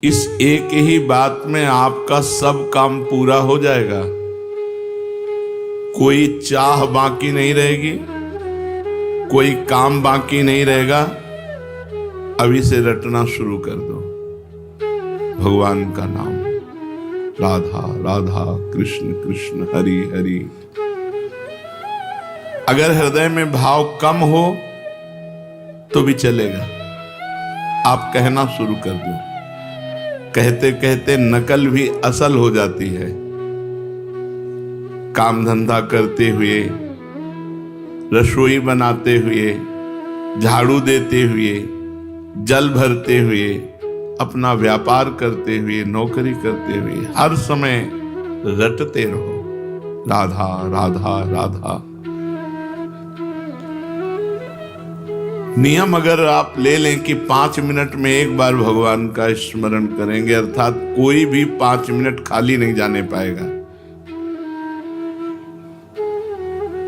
इस एक ही बात में आपका सब काम पूरा हो जाएगा। कोई चाह बाकी नहीं रहेगी, कोई काम बाकी नहीं रहेगा। अभी से रटना शुरू कर दो भगवान का नाम, राधा राधा कृष्ण कृष्ण हरि हरि। अगर हृदय में भाव कम हो तो भी चलेगा, आप कहना शुरू कर दो। कहते कहते नकल भी असल हो जाती है। काम धंधा करते हुए, रसोई बनाते हुए, झाड़ू देते हुए, जल भरते हुए, अपना व्यापार करते हुए, नौकरी करते हुए, हर समय रटते रहो राधा राधा राधा। नियम अगर आप ले लें कि 5 मिनट में एक बार भगवान का स्मरण करेंगे, अर्थात कोई भी 5 मिनट खाली नहीं जाने पाएगा।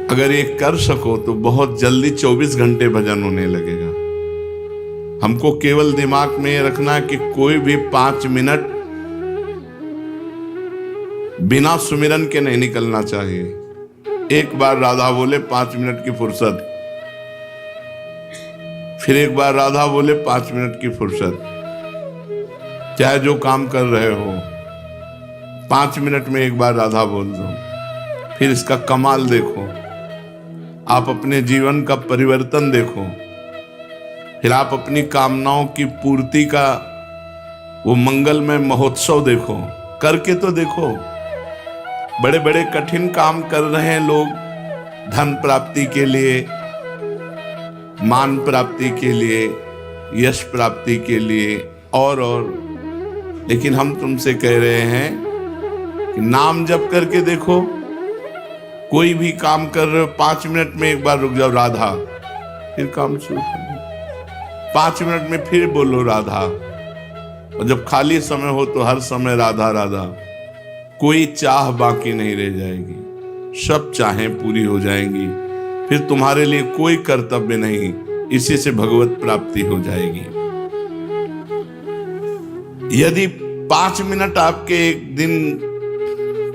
अगर ये कर सको तो बहुत जल्दी 24 घंटे भजन होने लगेगा। हमको केवल दिमाग में ये रखना है कि कोई भी 5 मिनट बिना सुमिरन के नहीं निकलना चाहिए। एक बार राधा बोले 5 मिनट की फुर्सत, फिर एक बार राधा बोले 5 मिनट की फुर्सत। चाहे जो काम कर रहे हो 5 मिनट में एक बार राधा बोल दो, फिर इसका कमाल देखो। आप अपने जीवन का परिवर्तन देखो, फिर आप अपनी कामनाओं की पूर्ति का वो मंगलमय महोत्सव देखो। करके तो देखो। बड़े बड़े कठिन काम कर रहे हैं लोग, धन प्राप्ति के लिए, मान प्राप्ति के लिए, यश प्राप्ति के लिए और लेकिन हम तुमसे कह रहे हैं कि नाम जप करके देखो। कोई भी काम कर रहे हो 5 मिनट में एक बार रुक जाओ राधा, फिर काम शुरू कर दो। 5 मिनट में फिर बोलो राधा, और जब खाली समय हो तो हर समय राधा राधा। कोई चाह बाकी नहीं रह जाएगी, सब चाहें पूरी हो जाएंगी। फिर तुम्हारे लिए कोई कर्तव्य नहीं, इसी से भगवत प्राप्ति हो जाएगी। यदि 5 मिनट आपके एक दिन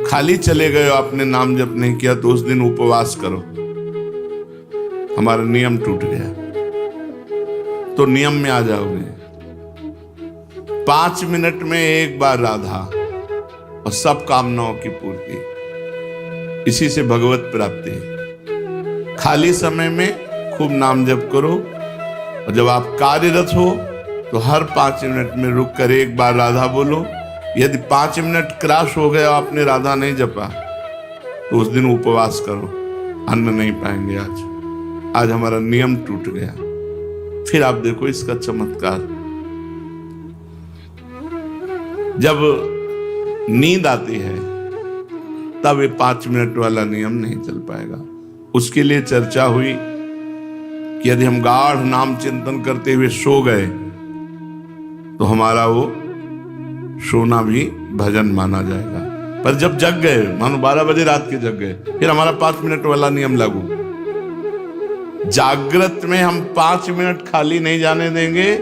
खाली चले गए, आपने नाम जप नहीं किया, तो उस दिन उपवास करो। हमारा नियम टूट गया, तो नियम में आ जाओगे। 5 मिनट में एक बार राधा और सब कामनाओं की पूर्ति, इसी से भगवत प्राप्ति। खाली समय में खूब नाम जप करो, और जब आप कार्यरत हो तो हर 5 मिनट में रुक कर एक बार राधा बोलो। यदि 5 मिनट क्रॉस हो गया, आपने राधा नहीं जपा, तो उस दिन उपवास करो, अन्न नहीं पाएंगे। आज हमारा नियम टूट गया। फिर आप देखो इसका चमत्कार। जब नींद आती है तब ये 5 मिनट वाला नियम नहीं चल पाएगा। उसके लिए चर्चा हुई कि यदि हम गाढ़ नाम चिंतन करते हुए सो गए तो हमारा वो सोना भी भजन माना जाएगा। पर जब जग गए, मानो 12 बजे रात के जग गए, फिर हमारा 5 मिनट वाला नियम लागू। जागृत में हम 5 मिनट खाली नहीं जाने देंगे,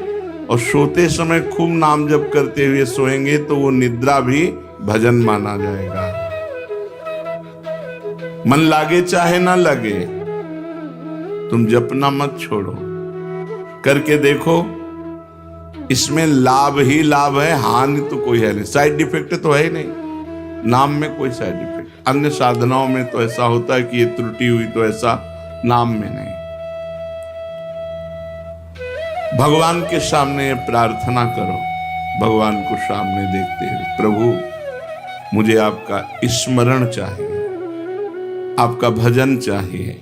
और सोते समय खूब नाम जप करते हुए सोएंगे तो वो निद्रा भी भजन माना जाएगा। मन लागे चाहे ना लगे, तुम जपना मत छोड़ो। करके देखो, इसमें लाभ ही लाभ है, हानि तो कोई है नहीं। साइड इफेक्ट तो है ही नहीं नाम में, कोई साइड इफेक्ट। अन्य साधनाओं में तो ऐसा होता है कि ये त्रुटि हुई, तो ऐसा नाम में नहीं। भगवान के सामने प्रार्थना करो, भगवान को सामने देखते हुए, प्रभु मुझे आपका स्मरण चाहिए, आपका भजन चाहिए।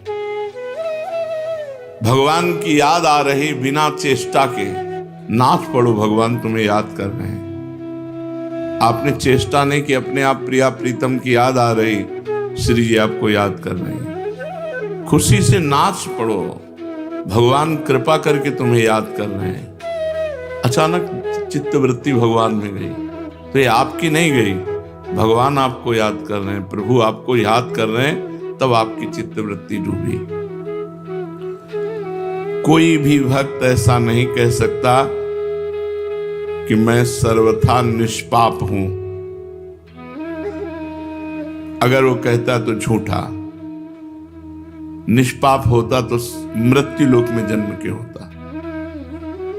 भगवान की याद आ रही बिना चेष्टा के, नाच पड़ो, भगवान तुम्हें याद कर रहे हैं। आपने चेष्टा नहीं कि अपने आप प्रिया प्रीतम की याद आ रही, श्री जी आपको याद कर रहे हैं। खुशी से नाच पड़ो, भगवान कृपा करके तुम्हें याद कर रहे हैं। अचानक चित्तवृत्ति भगवान में गई, तो ये आपकी नहीं गई, भगवान आपको याद कर रहे हैं, प्रभु आपको याद कर रहे हैं, तब आपकी चित्तवृत्ति डूबी। कोई भी भक्त ऐसा नहीं कह सकता कि मैं सर्वथा निष्पाप हूं। अगर वो कहता तो झूठा, निष्पाप होता तो मृत्यु लोक में जन्म क्यों होता।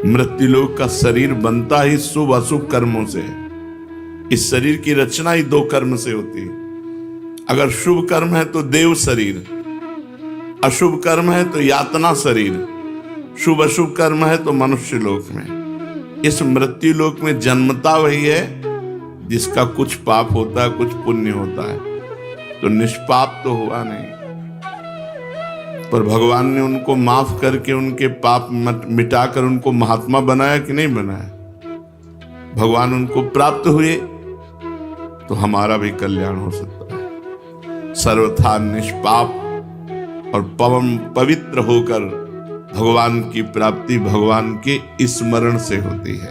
मृत्यु लोक का शरीर बनता ही शुभ अशुभ कर्मों से है। इस शरीर की रचना ही दो कर्म से होती है। अगर शुभ कर्म है तो देव शरीर, अशुभ कर्म है तो यातना शरीर, शुभ अशुभ कर्म है तो मनुष्य लोक में। इस मृत्यु लोक में जन्मता वही है जिसका कुछ पाप होता है, कुछ पुण्य होता है। तो निष्पाप तो हुआ नहीं, पर भगवान ने उनको माफ करके उनके पाप मिटाकर उनको महात्मा बनाया कि नहीं बनाया। भगवान उनको प्राप्त हुए तो हमारा भी कल्याण हो सकता है। सर्वथा निष्पाप और पवित्र होकर भगवान की प्राप्ति भगवान के स्मरण से होती है।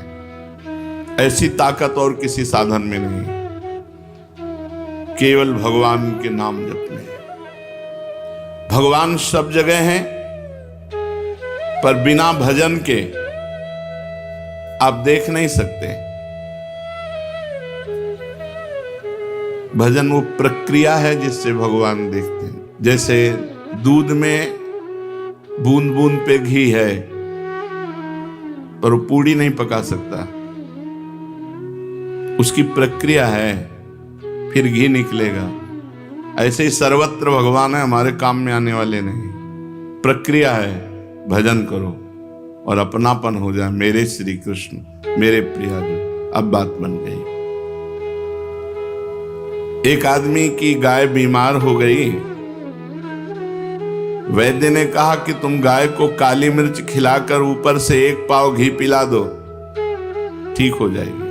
ऐसी ताकत और किसी साधन में नहीं, केवल भगवान के नाम जपने। भगवान सब जगह हैं, पर बिना भजन के आप देख नहीं सकते। भजन वो प्रक्रिया है जिससे भगवान देखते हैं। जैसे दूध में बूंद बूंद पे घी है, पर वो पूड़ी नहीं पका सकता, उसकी प्रक्रिया है, फिर घी निकलेगा। ऐसे ही सर्वत्र भगवान है, हमारे काम में आने वाले नहीं। प्रक्रिया है, भजन करो और अपनापन हो जाए। मेरे श्री कृष्ण, मेरे प्रियजन। अब बात बन गई। एक आदमी की गाय बीमार हो गई। वैद्य ने कहा कि तुम गाय को काली मिर्च खिलाकर ऊपर से 1 पाव घी पिला दो, ठीक हो जाएगी।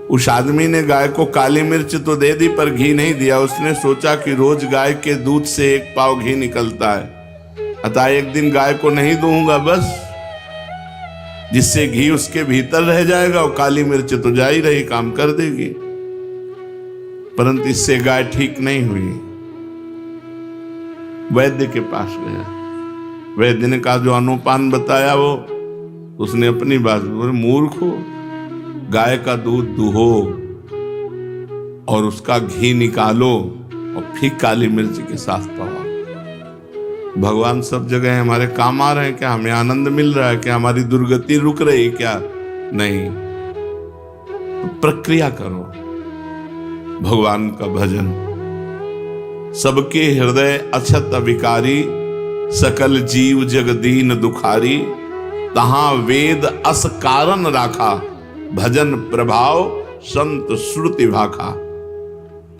उस आदमी ने गाय को काली मिर्च तो दे दी, पर घी नहीं दिया। उसने सोचा कि रोज गाय के दूध से 1 पाव घी निकलता है, अतः एक दिन गाय को नहीं दूंगा बस, जिससे घी उसके भीतर रह जाएगा और काली मिर्च तो जा ही रही, काम कर देगी। परंतु इससे गाय ठीक नहीं हुई। वैद्य के पास गया। वैद्य ने कहा जो अनुपान बताया वो, उसने अपनी बात बोली, मूर्ख हो, गाय का दूध दुहो और उसका घी निकालो और फिर काली मिर्च के साथ पाओ। भगवान सब जगह हमारे काम आ रहे हैं क्या? हमें आनंद मिल रहा है क्या? हमारी दुर्गति रुक रही क्या? नहीं। तो प्रक्रिया करो भगवान का भजन। सबके हृदय अछत विकारी, सकल जीव जगदीन दुखारी, तहां वेद अस कारण राखा, भजन प्रभाव संत श्रुति भाखा।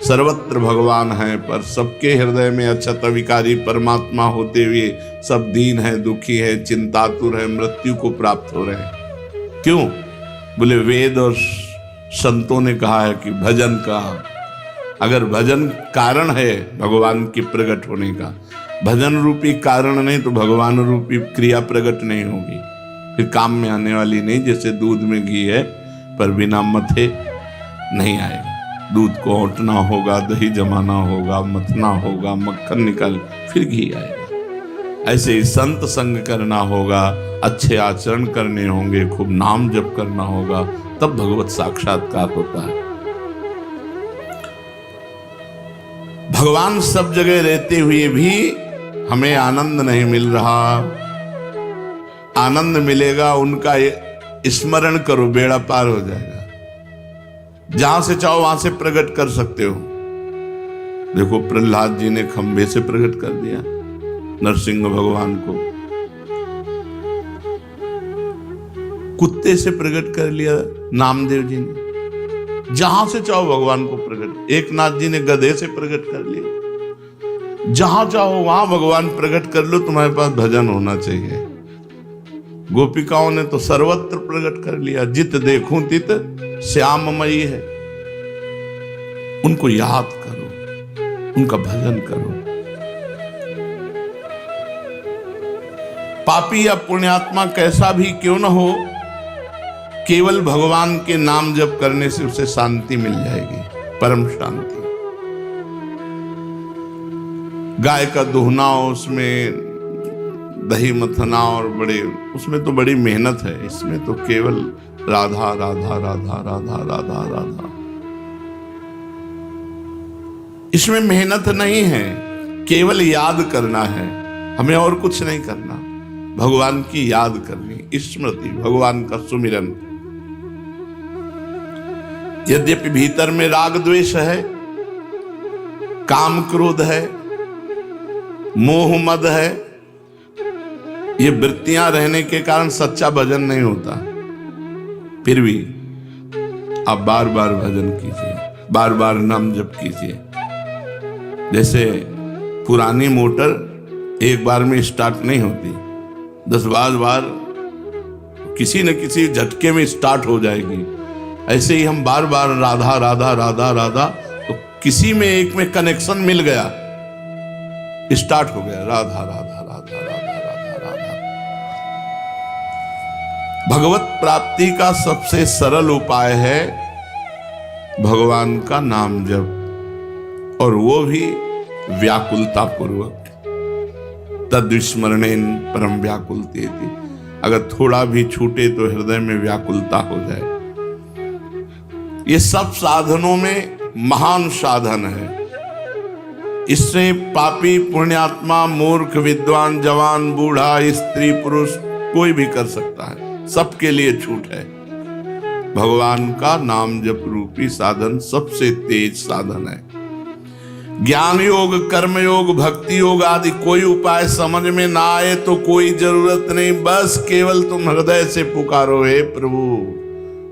सर्वत्र भगवान है, पर सबके हृदय में अछत विकारी परमात्मा होते हुए सब दीन है, दुखी है, चिंतातुर है, मृत्यु को प्राप्त हो रहे हैं। क्यों? बोले वेद और संतों ने कहा है कि भजन का, अगर भजन कारण है भगवान की प्रकट होने का, भजन रूपी कारण नहीं तो भगवान रूपी क्रिया प्रकट नहीं होगी, फिर काम में आने वाली नहीं। जैसे दूध में घी है, पर बिना मथे नहीं आएगा। दूध को औंटना होगा, दही जमाना होगा, मथना होगा, मक्खन निकल फिर घी आएगा। ऐसे ही संत संग करना होगा, अच्छे आचरण करने होंगे, खूब नाम जप करना होगा, तब भगवत साक्षात्कार होता है। भगवान सब जगह रहते हुए भी हमें आनंद नहीं मिल रहा। आनंद मिलेगा, उनका स्मरण करो, बेड़ा पार हो जाएगा। जहां से चाहो वहां से प्रकट कर सकते हो। देखो प्रहलाद जी ने खंभे से प्रकट कर दिया नरसिंह भगवान को, कुत्ते से प्रकट कर लिया नामदेव जी ने। जहां से चाहो भगवान को प्रकट। एकनाथ जी ने गधे से प्रकट कर लिया। जहां चाहो वहां भगवान प्रकट कर लो, तुम्हारे पास भजन होना चाहिए। गोपिकाओं ने तो सर्वत्र प्रकट कर लिया। जित देखूं तित श्याममयी है। उनको याद करो, उनका भजन करो। पापी या पुण्यात्मा कैसा भी क्यों न हो, केवल भगवान के नाम जप करने से उसे शांति मिल जाएगी, परम शांति। गाय का दुहना, उसमें दही मथना और उसमें तो बड़ी मेहनत है। इसमें तो केवल राधा राधा राधा राधा राधा राधा। इसमें मेहनत नहीं है, केवल याद करना है, हमें और कुछ नहीं करना। भगवान की याद करनी, स्मृति, भगवान का सुमिरन। यद्यपि भीतर में राग द्वेष है, काम क्रोध है, मोह मद है, ये वृत्तियां रहने के कारण सच्चा भजन नहीं होता। फिर भी आप बार बार भजन कीजिए, बार बार नाम जप कीजिए। जैसे पुरानी मोटर एक बार में स्टार्ट नहीं होती, 10-12 बार किसी न किसी झटके में स्टार्ट हो जाएगी। ऐसे ही हम बार बार राधा राधा राधा राधा, तो किसी में एक में कनेक्शन मिल गया, स्टार्ट हो गया राधा राधा राधा राधा राधा राधा। भगवत प्राप्ति का सबसे सरल उपाय है भगवान का नाम जप, और वो भी व्याकुलता पूर्वक। तद्विस्मरणेन परम व्याकुलतेति। अगर थोड़ा भी छूटे तो हृदय में व्याकुलता हो जाए। ये सब साधनों में महान साधन है। इससे पापी, पुण्यात्मा, मूर्ख, विद्वान, जवान, बूढ़ा, स्त्री, पुरुष कोई भी कर सकता है, सबके लिए छूट है। भगवान का नाम जप रूपी साधन सबसे तेज साधन है। ज्ञान योग, कर्म योग, भक्ति योग आदि कोई उपाय समझ में ना आए तो कोई जरूरत नहीं, बस केवल तुम हृदय से पुकारो, हे प्रभु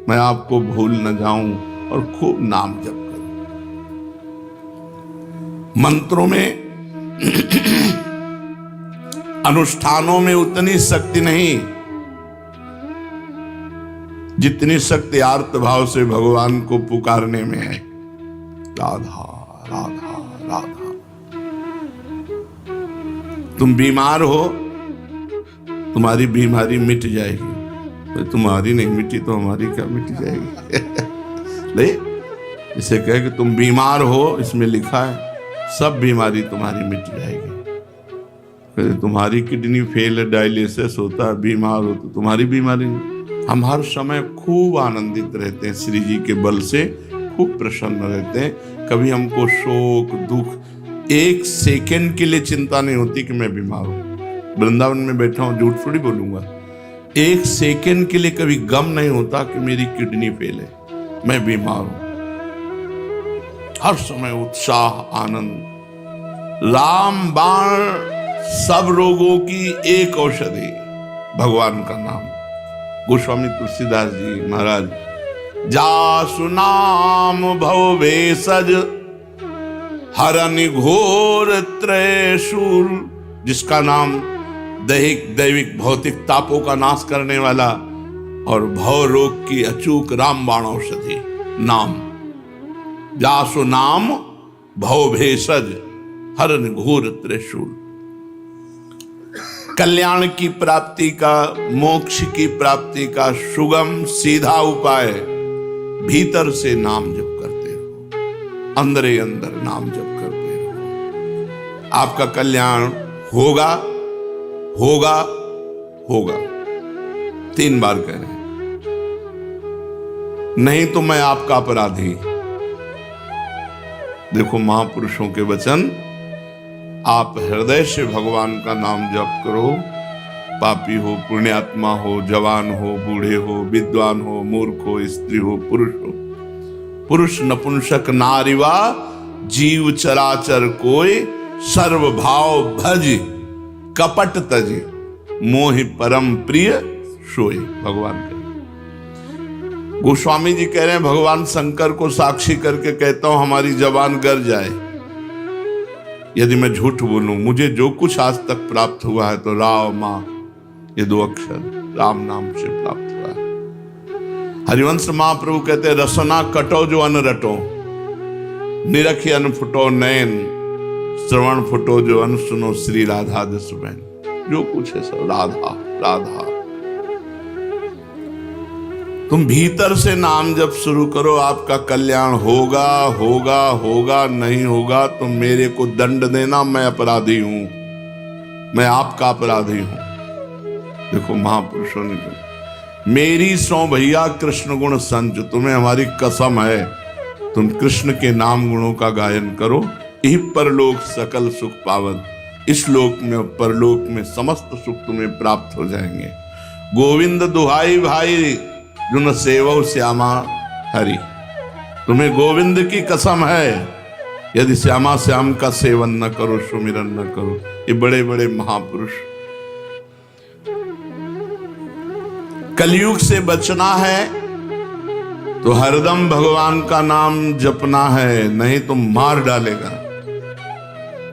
मैं आपको भूल न जाऊं, और खूब नाम जप करो। मंत्रों में अनुष्ठानों में उतनी शक्ति नहीं जितनी शक्ति आर्त भाव से भगवान को पुकारने में है। राधा राधा राधा। तुम बीमार हो, तुम्हारी बीमारी मिट जाएगी। तुम्हारी नहीं मिटी तो हमारी क्या मिट जाएगी? नहीं, इसे कहे कि तुम बीमार हो, इसमें लिखा है सब बीमारी तुम्हारी मिट जाएगी। तुम्हारी किडनी फेल है, डायलिसिस होता है, बीमार हो तो तुम्हारी बीमारी नहीं। हम हर समय खूब आनंदित रहते हैं, श्री जी के बल से खूब प्रसन्न रहते हैं। कभी हमको शोक, दुख, एक सेकंड के लिए चिंता नहीं होती कि मैं बीमार हूं। वृंदावन में बैठा हूं, झूठ थोड़ी बोलूंगा, एक सेकंड के लिए कभी गम नहीं होता कि मेरी किडनी फेल है, मैं बीमार हूं। हर समय उत्साह, आनंद। राम बाण सब रोगों की एक औषधि, भगवान का नाम। गोस्वामी तुलसीदास जी महाराज, जासु नाम भव भेषज हरनि घोर त्रयशूल। जिसका नाम दैहिक, दैविक, भौतिक तापों का नाश करने वाला और भव रोग की अचूक रामबाण औषधि नाम। जासु नाम भव भेषज हरनि घोर त्रयशूल। कल्याण की प्राप्ति का, मोक्ष की प्राप्ति का सुगम सीधा उपाय भीतर से नाम जप करते रहो, अंदरे अंदर नाम जप करते रहो। आपका कल्याण होगा होगा होगा। 3 बार कह रहे हैं, नहीं तो मैं आपका अपराधी। देखो महापुरुषों के वचन, आप हृदय से भगवान का नाम जप करो। पापी हो, पुण्यात्मा हो, जवान हो, बूढ़े हो, विद्वान हो, मूर्ख हो, स्त्री हो, पुरुष हो, पुरुष नपुंसक नारीवा, जीव चराचर कोई, सर्व भाव भज कपट तज, मोहि परम प्रिय सोई। भगवान कह, गोस्वामी जी कह रहे हैं, भगवान शंकर को साक्षी करके कहता हूं, हमारी जबान गर जाए यदि मैं झूठ बोलूं। मुझे जो कुछ आज तक प्राप्त हुआ है तो राव मां, ये 2 अक्षर राम नाम से प्राप्त हुआ है। हरिवंश महाप्रभु कहते हैं, रसना कटो जो अन रटो, निरखी अन फुटो नयन, श्रवण फुटो जो अन सुनो, श्री राधा जस बहन। जो कुछ है सब राधा राधा। तुम भीतर से नाम जब शुरू करो, आपका कल्याण होगा होगा होगा। नहीं होगा तो मेरे को दंड देना, मैं अपराधी हूं, मैं आपका अपराधी हूं। देखो महापुरुषों ने कहा, मेरी सौ भैया कृष्ण गुण संच, तुम्हें हमारी कसम है, तुम कृष्ण के नाम गुणों का गायन करो, यही परलोक सकल सुख पावन, इस लोक में और परलोक में समस्त सुख तुम्हें प्राप्त हो जाएंगे। गोविंद दुहाई भाई जुन सेवो श्यामा हरि, तुम्हें गोविंद की कसम है, यदि श्यामा श्याम का सेवन न करो, सुमिरन न करो। ये बड़े बड़े महापुरुष। कलयुग से बचना है तो हरदम भगवान का नाम जपना है, नहीं तो मार डालेगा।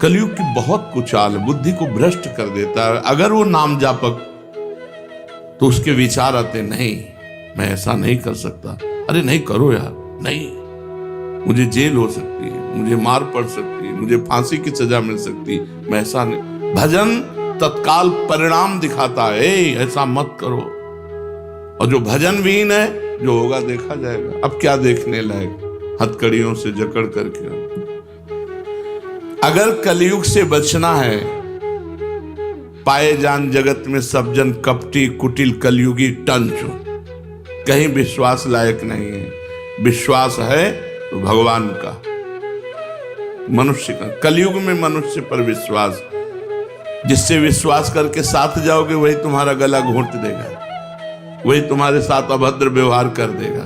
कलयुग की बहुत कुचाल है, बुद्धि को भ्रष्ट कर देता है। अगर वो नाम जापक तो उसके विचार आते, नहीं मैं ऐसा नहीं कर सकता, अरे नहीं करो यार, नहीं मुझे जेल हो सकती है, मुझे मार पड़ सकती है, मुझे फांसी की सजा मिल सकती है, मैं ऐसा नहीं। भजन तत्काल परिणाम दिखाता है, ऐसा मत करो। और जो भजन विहीन है, जो होगा देखा जाएगा। अब क्या देखने लायक, हथकड़ियों से जकड़ करके। अगर कलयुग से बचना है, पाए जान जगत में सब जन कपटी कुटिल कलयुगी टंचु, कहीं विश्वास लायक नहीं है। विश्वास है तो भगवान का, मनुष्य का। कलयुग में मनुष्य पर विश्वास, जिससे विश्वास करके साथ जाओगे वही तुम्हारा गला घोंट देगा, वही तुम्हारे साथ अभद्र व्यवहार कर देगा।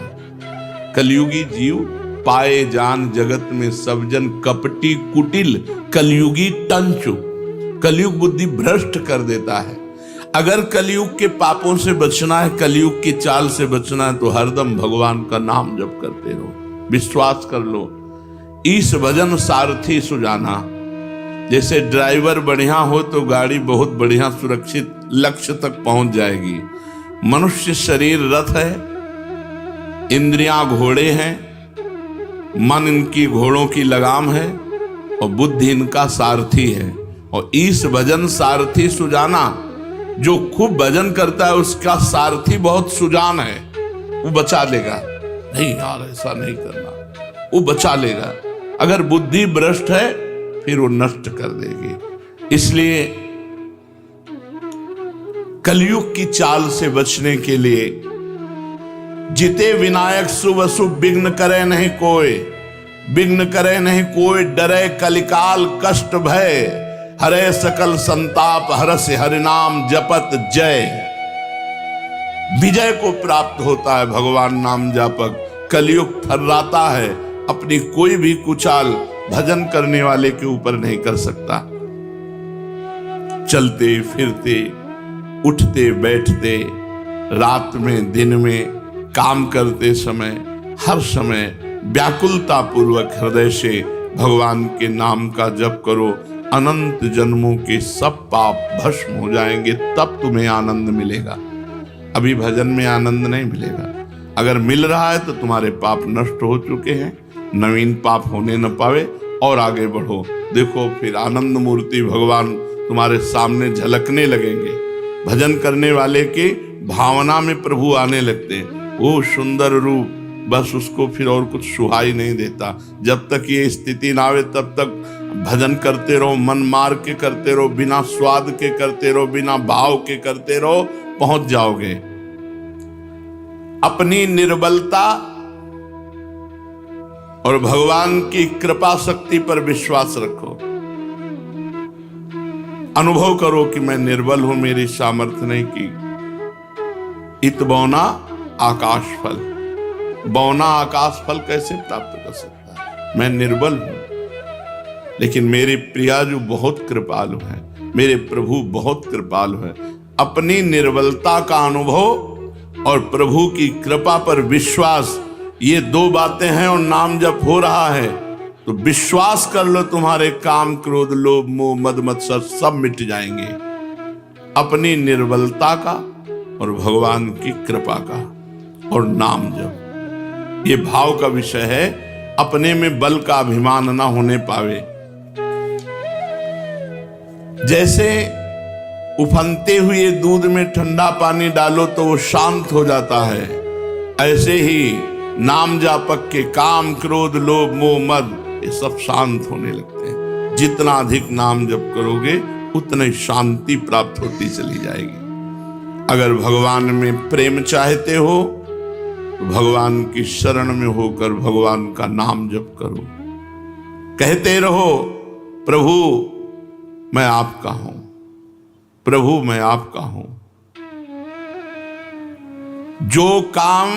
कलयुगी जीव पाए जान जगत में सब जन कपटी कुटिल कलयुगी टंचु, कलयुग बुद्धि भ्रष्ट कर देता है। अगर कलयुग के पापों से बचना है, कलयुग की चाल से बचना है, तो हरदम भगवान का नाम जप करते रहो, विश्वास कर लो। ईश भजन सारथी सुजाना, जैसे ड्राइवर बढ़िया हो तो गाड़ी बहुत बढ़िया सुरक्षित लक्ष्य तक पहुंच जाएगी। मनुष्य शरीर रथ है, इंद्रियां घोड़े हैं, मन इनकी घोड़ों की लगाम है और बुद्धि इनका सारथी है। और ईश भजन सारथी सुजाना, जो खूब भजन करता है उसका सारथी बहुत सुजान है, वो बचा लेगा। नहीं यार ऐसा नहीं करना, वो बचा लेगा। अगर बुद्धि भ्रष्ट है फिर वो नष्ट कर देगी। इसलिए कलयुग की चाल से बचने के लिए जिते विनायक शुभ अशुभ विघ्न करे नहीं कोई, विघ्न करे नहीं कोई, डरे कलिकाल कष्ट भय, हरे सकल संताप हरस हरिनाम जपत जय। विजय को प्राप्त होता है भगवान नाम जापक। कलयुग थर्राता है, अपनी कोई भी कुचाल भजन करने वाले के ऊपर नहीं कर सकता। चलते फिरते, उठते बैठते, रात में दिन में, काम करते समय, हर समय व्याकुलता पूर्वक हृदय से भगवान के नाम का जप करो। अनंत जन्मों के सब पाप भस्म हो जाएंगे, तब तुम्हें आनंद मिलेगा। अभी भजन में आनंद नहीं मिलेगा। अगर मिल रहा है तो तुम्हारे पाप नष्ट हो चुके हैं, नवीन पाप होने न पावे और आगे बढ़ो। देखो फिर आनंद मूर्ति भगवान तुम्हारे सामने झलकने लगेंगे। भजन करने वाले के भावना में प्रभु आने लगते हैं। वो सुंदर रूप, बस उसको फिर और कुछ सुहाई नहीं देता। जब तक ये स्थिति ना आवे तब तक भजन करते रहो, मन मार के करते रहो, बिना स्वाद के करते रहो, बिना भाव के करते रहो, पहुंच जाओगे। अपनी निर्बलता और भगवान की कृपा शक्ति पर विश्वास रखो। अनुभव करो कि मैं निर्बल हूं, मेरी सामर्थ्य नहीं की। इत बौना आकाश फल, बौना आकाश फल कैसे प्राप्त कर सकता है? मैं निर्बल हूं, लेकिन मेरे प्रिया जो बहुत कृपालु है, मेरे प्रभु बहुत कृपालु है। अपनी निर्बलता का अनुभव और प्रभु की कृपा पर विश्वास, ये दो बातें हैं और नाम जप हो रहा है तो विश्वास कर लो, तुम्हारे काम क्रोध लोभ मोह मद मत्सर सब मिट जाएंगे। अपनी निर्बलता का और भगवान की कृपा का और नाम जप, ये भाव का विषय है। अपने में बल का अभिमान ना होने पावे। जैसे उफनते हुए दूध में ठंडा पानी डालो तो वो शांत हो जाता है, ऐसे ही नाम जापक के काम क्रोध लोभ मोह मद ये सब शांत होने लगते हैं। जितना अधिक नाम जप करोगे उतनी शांति प्राप्त होती चली जाएगी। अगर भगवान में प्रेम चाहते हो तो भगवान की शरण में होकर भगवान का नाम जप करो। कहते रहो, प्रभु मैं आपका हूं, प्रभु मैं आपका हूं। जो काम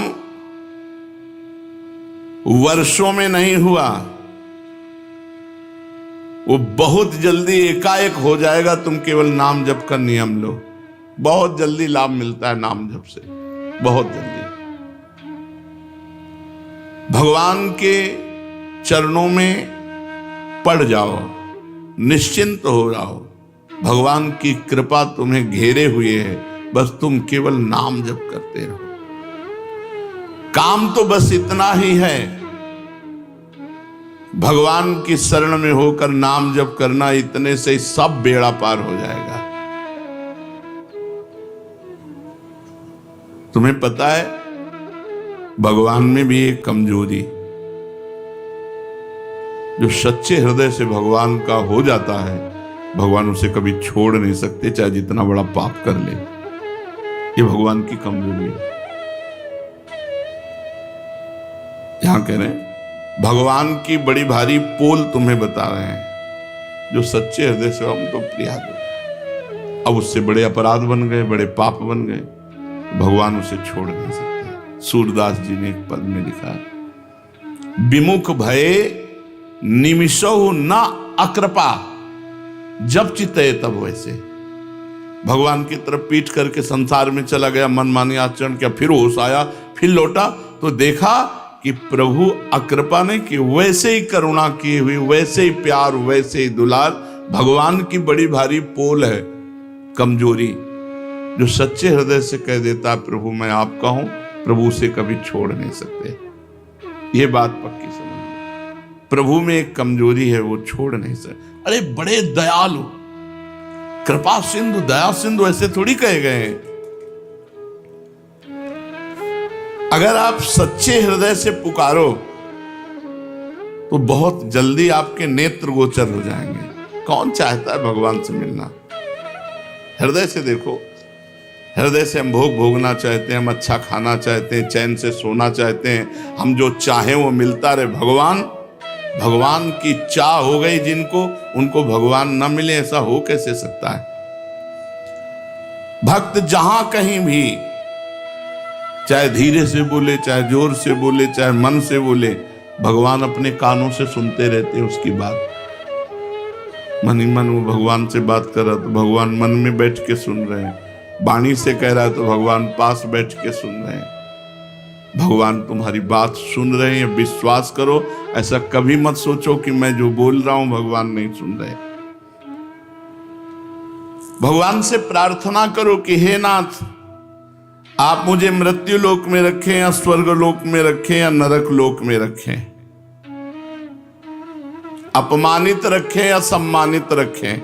वर्षों में नहीं हुआ वो बहुत जल्दी एकाएक हो जाएगा। तुम केवल नाम जप का नियम लो, बहुत जल्दी लाभ मिलता है नाम जप से, बहुत जल्दी। भगवान के चरणों में पड़ जाओ, निश्चिंत हो जाओ। भगवान की कृपा तुम्हें घेरे हुए है, बस तुम केवल नाम जप करते रहो। काम तो बस इतना ही है, भगवान की शरण में होकर नाम जप करना, इतने से सब बेड़ा पार हो जाएगा। तुम्हें पता है भगवान में भी एक कमजोरी, जो सच्चे हृदय से भगवान का हो जाता है, भगवान उसे कभी छोड़ नहीं सकते, चाहे जितना बड़ा पाप कर ले। ये भगवान की कमजोरी है। यहां कह रहे हैं भगवान की बड़ी भारी पोल तुम्हें बता रहे हैं, जो सच्चे हृदय से हम तो प्रिया दो। अब उससे बड़े अपराध बन गए, बड़े पाप बन गए, भगवान उसे छोड़ नहीं सकते। सूरदास जी ने एक पद में लिखा, विमुख भये निमिषो न अकृपा, जब चित्ते तब वैसे। भगवान की तरफ पीठ करके संसार में चला गया, मनमानी आचरण किया, फिर होश आया, फिर लौटा तो देखा कि प्रभु अकृपा ने कि वैसे ही करुणा की हुई, वैसे ही प्यार, वैसे ही दुलार। भगवान की बड़ी भारी पोल है कमजोरी, जो सच्चे हृदय से कह देता है प्रभु मैं आपका हूं, प्रभु उसे कभी छोड़ नहीं सकते। ये बात पक्की समझ। प्रभु में एक कमजोरी है, वो छोड़ नहीं सकते। अरे बड़े दयालु, कृपा सिंधु, दया सिंधु, ऐसे थोड़ी कहे गए हैं। अगर आप सच्चे हृदय से पुकारो तो बहुत जल्दी आपके नेत्र गोचर हो जाएंगे। कौन चाहता है भगवान से मिलना? हृदय से देखो, हृदय से हम भोग भोगना चाहते हैं, हम अच्छा खाना चाहते हैं, चैन से सोना चाहते हैं, हम जो चाहें वो मिलता रहे। भगवान की चाह हो गई जिनको, उनको भगवान न मिले, ऐसा हो कैसे सकता है? भक्त जहां कहीं भी, चाहे धीरे से बोले, चाहे जोर से बोले, चाहे मन से बोले, भगवान अपने कानों से सुनते रहते हैं उसकी बात। मन ही मन वो भगवान से बात कर रहा तो भगवान मन में बैठ के सुन रहे हैं, वाणी से कह रहा है तो भगवान पास बैठ के सुन रहे हैं। भगवान तुम्हारी बात सुन रहे हैं, विश्वास करो। ऐसा कभी मत सोचो कि मैं जो बोल रहा हूं भगवान नहीं सुन रहे। भगवान से प्रार्थना करो कि हे नाथ, आप मुझे मृत्यु लोक में रखें या स्वर्ग लोक में रखें या नरक लोक में रखें, अपमानित रखें या सम्मानित रखें,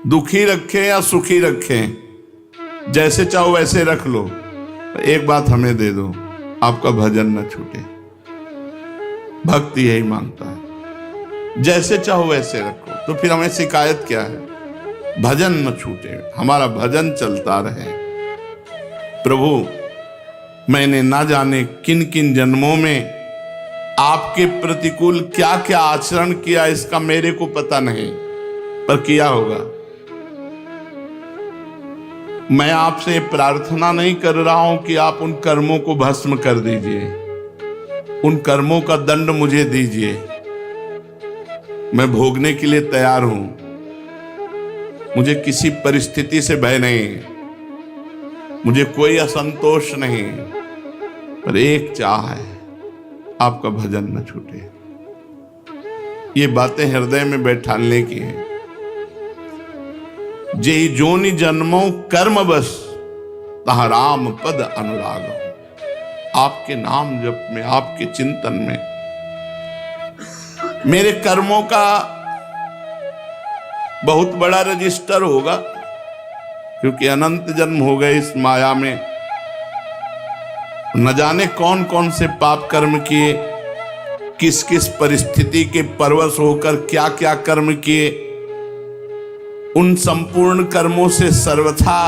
दुखी रखें या सुखी रखें, जैसे चाहो वैसे रख लो। एक बात हमें दे दो, आपका भजन न छूटे। भक्ति यही मांगता है, जैसे चाहो वैसे रखो। तो फिर हमें शिकायत क्या है? भजन न छूटे, हमारा भजन चलता रहे। प्रभु, मैंने ना जाने किन किन जन्मों में आपके प्रतिकूल क्या क्या आचरण किया, इसका मेरे को पता नहीं, पर किया होगा। मैं आपसे प्रार्थना नहीं कर रहा हूं कि आप उन कर्मों को भस्म कर दीजिए, उन कर्मों का दंड मुझे दीजिए, मैं भोगने के लिए तैयार हूं। मुझे किसी परिस्थिति से भय नहीं, मुझे कोई असंतोष नहीं, पर एक चाह है, आपका भजन न छूटे। ये बातें हृदय में बैठाने की है। जेहि जोनि जन्मो कर्म बस, तहा राम पद अनुराग हो। आपके नाम जप में, आपके चिंतन में मेरे कर्मों का बहुत बड़ा रजिस्टर होगा, क्योंकि अनंत जन्म हो गए इस माया में। न जाने कौन कौन से पाप कर्म किए, किस किस परिस्थिति के परवश होकर क्या क्या कर्म किए। उन संपूर्ण कर्मों से सर्वथा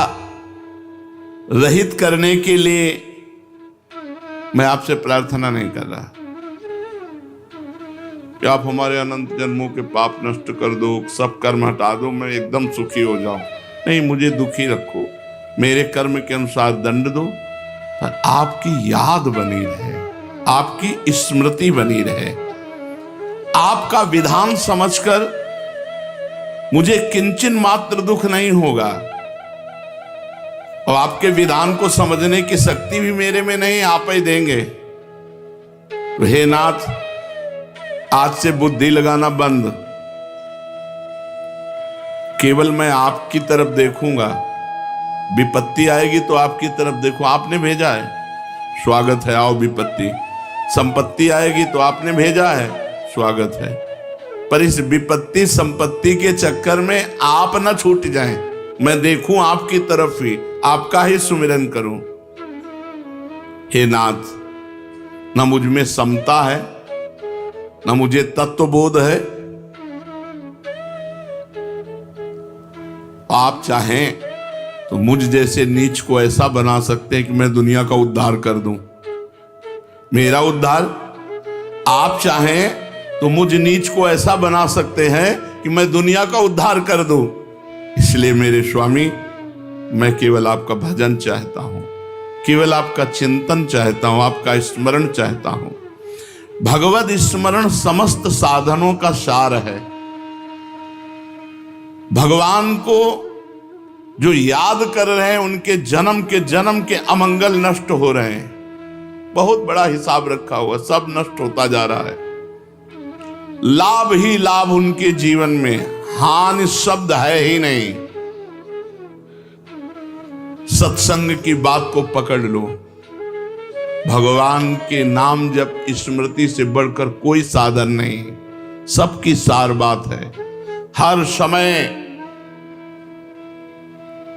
रहित करने के लिए मैं आपसे प्रार्थना नहीं कर रहा कि आप हमारे अनंत जन्मों के पाप नष्ट कर दो, सब कर्म हटा दो, मैं एकदम सुखी हो जाऊं। नहीं, मुझे दुखी रखो, मेरे कर्म के अनुसार दंड दो, पर आपकी याद बनी रहे, आपकी स्मृति बनी रहे, आपका विधान समझकर मुझे किंचन मात्र दुख नहीं होगा। और आपके विधान को समझने की शक्ति भी मेरे में नहीं, आप ही देंगे। तो हे नाथ, आज से बुद्धि लगाना बंद, केवल मैं आपकी तरफ देखूंगा। विपत्ति आएगी तो आपकी तरफ देखो, आपने भेजा है, स्वागत है, आओ विपत्ति। संपत्ति आएगी तो आपने भेजा है, स्वागत है। पर इस विपत्ति संपत्ति के चक्कर में आप ना छूट जाएं, मैं देखूं आपकी तरफ ही, आपका ही सुमिरन करूं। हे नाथ, न मुझ में समता है, न मुझे तत्वबोध है। आप चाहें तो मुझ जैसे नीच को ऐसा बना सकते हैं कि मैं दुनिया का उद्धार कर दूं, मेरा उद्धार। आप चाहें तो मुझ नीच को ऐसा बना सकते हैं कि मैं दुनिया का उद्धार कर दूं। इसलिए मेरे स्वामी, मैं केवल आपका भजन चाहता हूं, केवल आपका चिंतन चाहता हूं, आपका स्मरण चाहता हूं। भगवद स्मरण समस्त साधनों का सार है। भगवान को जो याद कर रहे हैं, उनके जन्म के अमंगल नष्ट हो रहे हैं। बहुत बड़ा हिसाब रखा हुआ, सब नष्ट होता जा रहा है। लाभ ही लाभ उनके जीवन में, हानि शब्द है ही नहीं। सत्संग की बात को पकड़ लो, भगवान के नाम जप स्मृति से बढ़कर कोई साधन नहीं, सबकी सार बात है। हर समय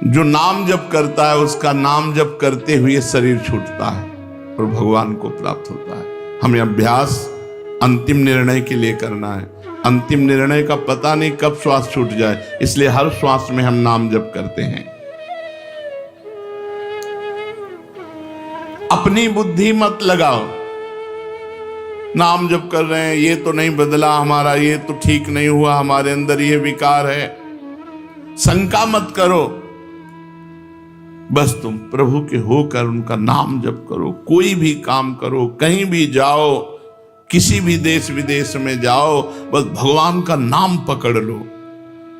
जो नाम जप करता है, उसका नाम जप करते हुए शरीर छूटता है और भगवान को प्राप्त होता है। हमें अभ्यास अंतिम निर्णय के लिए करना है। अंतिम निर्णय का पता नहीं कब श्वास छूट जाए, इसलिए हर श्वास में हम नाम जप करते हैं। अपनी बुद्धि मत लगाओ, नाम जप कर रहे हैं, ये तो नहीं बदला हमारा, ये तो ठीक नहीं हुआ, हमारे अंदर ये विकार है, शंका मत करो। बस तुम प्रभु के होकर उनका नाम जप करो। कोई भी काम करो, कहीं भी जाओ, किसी भी देश विदेश में जाओ, बस भगवान का नाम पकड़ लो।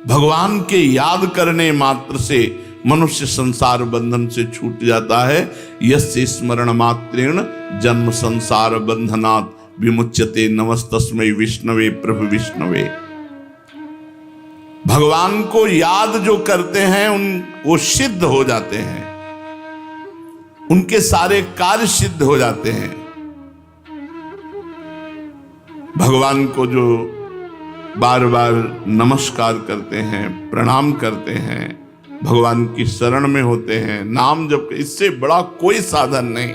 भगवान के याद करने मात्र से मनुष्य संसार बंधन से छूट जाता है। यस्य स्मरण मात्रेण जन्म संसार बंधनात् विमुच्यते। नमस्तस्मै विष्णवे प्रभु विष्णवे। भगवान को याद जो करते हैं वो सिद्ध हो जाते हैं, उनके सारे कार्य सिद्ध हो जाते हैं। भगवान को जो बार बार नमस्कार करते हैं, प्रणाम करते हैं, भगवान की शरण में होते हैं, नाम जप, इससे बड़ा कोई साधन नहीं।